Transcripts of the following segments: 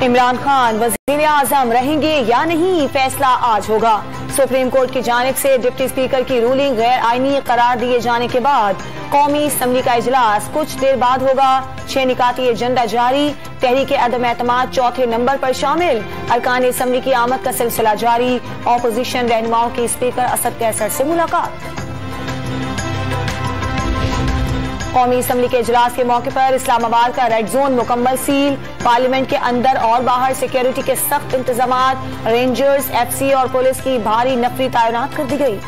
इमरान खान वज़ीर आज़म रहेंगे या नहीं, फैसला आज होगा। सुप्रीम कोर्ट की जानिब से डिप्टी स्पीकर की रूलिंग गैर आईनी करार दिए जाने के बाद कौमी असम्बली का इजलास कुछ देर बाद होगा। 6 निकाती एजेंडा जारी, तहरीक अदम एतमाद चौथे नंबर पर शामिल, अरकान असम्बली की आमद का सिलसिला जारी। ऑपोजिशन रहनुमाओं की स्पीकर असद कैसर से मुलाकात। कौमी असम्बली के इजलास के मौके पर इस्लामाबाद का रेड जोन मुकम्मल सील, पार्लियामेंट के अंदर और बाहर सिक्योरिटी के सख्त इंतजामात, रेंजर्स, एफसी और पुलिस की भारी नफरी तैनात कर दी गई।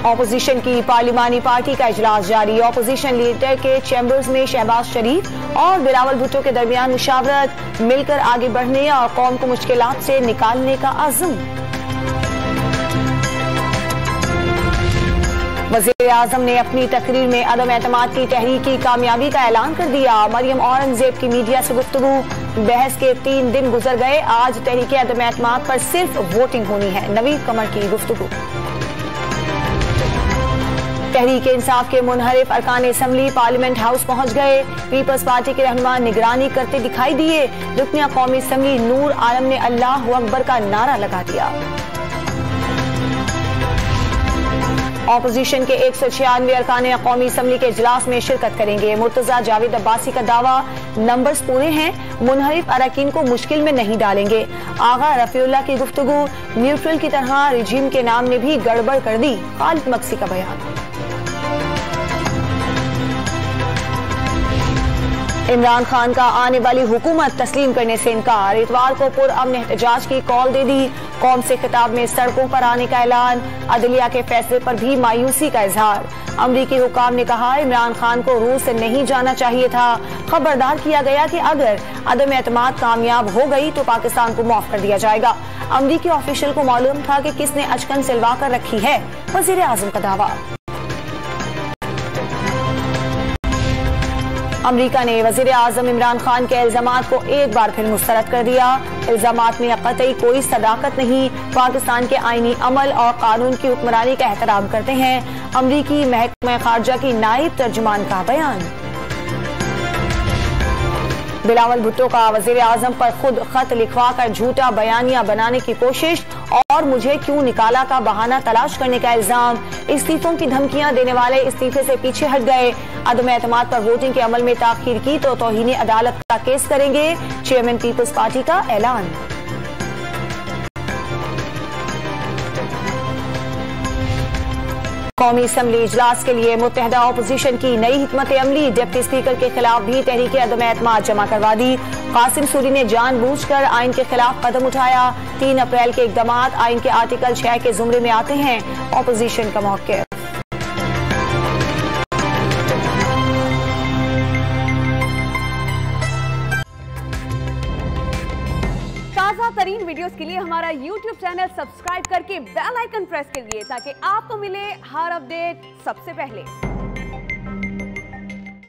ऑपोजिशन की पार्लिमानी पार्टी का इजलास जारी, ऑपोजिशन लीडर के चैम्बर्स में शहबाज शरीफ और बिलावल भुट्टो के दरमियान मुशावरत, मिलकर आगे बढ़ने और कौम को मुश्किलात से निकालने का अज़्म। वज़ीर आज़म ने अपनी तकरीर में अदम एतमाद की तहरीकी कामयाबी का ऐलान कर दिया। मरियम औरंगजेब की मीडिया से गुफ्तगू, बहस के 3 दिन गुजर गए, आज तहरीक अदम एतमाद पर सिर्फ वोटिंग होनी है। नवीद कमर की गुफ्तगू। तहरीक इंसाफ के मुनहरिफ अरकान असम्बली पार्लियामेंट हाउस पहुंच गए। पीपल्स पार्टी के रहनुमा निगरानी करते दिखाई दिए। रुकन कौमी असम्बली नूर आलम ने अल्लाहु अकबर का नारा लगा दिया। ऑपोजिशन के 196 अरकान कौमी असम्बली के इजलास में शिरकत करेंगे। मुर्तजा जावेद अब्बासी का दावा, नंबर्स पूरे हैं, मुनहरिफ अरकान को मुश्किल में नहीं डालेंगे। आगा रफीउल्लाह की गुफ्तगू, न्यूट्रल की तरह रिजीम के नाम ने भी गड़बड़ कर दी। खालिद मक्सी का बयान। इमरान खान का आने वाली हुकूमत तस्लीम करने से इनकार, इतवार को पुरअमन एहतजाज की कॉल दे दी। कौम से खिताब में सड़कों पर आने का ऐलान, अदलिया के फैसले पर भी मायूसी का इजहार। अमरीकी हुकाम ने कहा इमरान खान को रूस से नहीं जाना चाहिए था। खबरदार किया गया कि अगर अदम एतमाद कामयाब हो गई तो पाकिस्तान को माफ कर दिया जाएगा। अमरीकी ऑफिशियल को मालूम था कि किसने अचकन सिलवा कर रखी है, वजीर आजम का दावा। अमरीका ने वजीर आजम इमरान खान के इल्जामात को एक बार फिर मुस्तरद कर दिया। इल्जामात में कतई कोई सदाकत नहीं, पाकिस्तान के आईनी अमल और कानून की हुक्मरानी का एहतराम करते हैं। अमरीकी महकमा खारजा की नायब तर्जुमान का बयान। बिलावल भुट्टो का वजीर आजम पर खुद खत लिखवा कर झूठा बयानिया बनाने की कोशिश और मुझे क्यों निकाला का बहाना तलाश करने का इल्जाम। इस्तीफों की धमकियां देने वाले इस्तीफे से पीछे हट गए। अदम एतमाद पर वोटिंग के अमल में ताखीर की तो तौहीन अदालत का केस करेंगे। चेयरमैन पीपल्स पार्टी का ऐलान। कौमी असम्बली इजलास के लिए मुत्तहदा ऑपोजिशन की नई हिकमत अमली, डिप्टी स्पीकर के खिलाफ भी तहरीक अदम एतमाद जमा करवा दी। कासिम सूरी ने जानबूझकर आइन के खिलाफ कदम उठाया। 3 अप्रैल के इकदामात आइन के आर्टिकल 6 के जुमरे में आते हैं। ऑपोजिशन का मौक़िफ़। ताज़ा तरीन वीडियोस के लिए हमारा YouTube चैनल सब्सक्राइब करके बेल आइकन प्रेस करिए ताकि आपको मिले हर अपडेट सबसे पहले।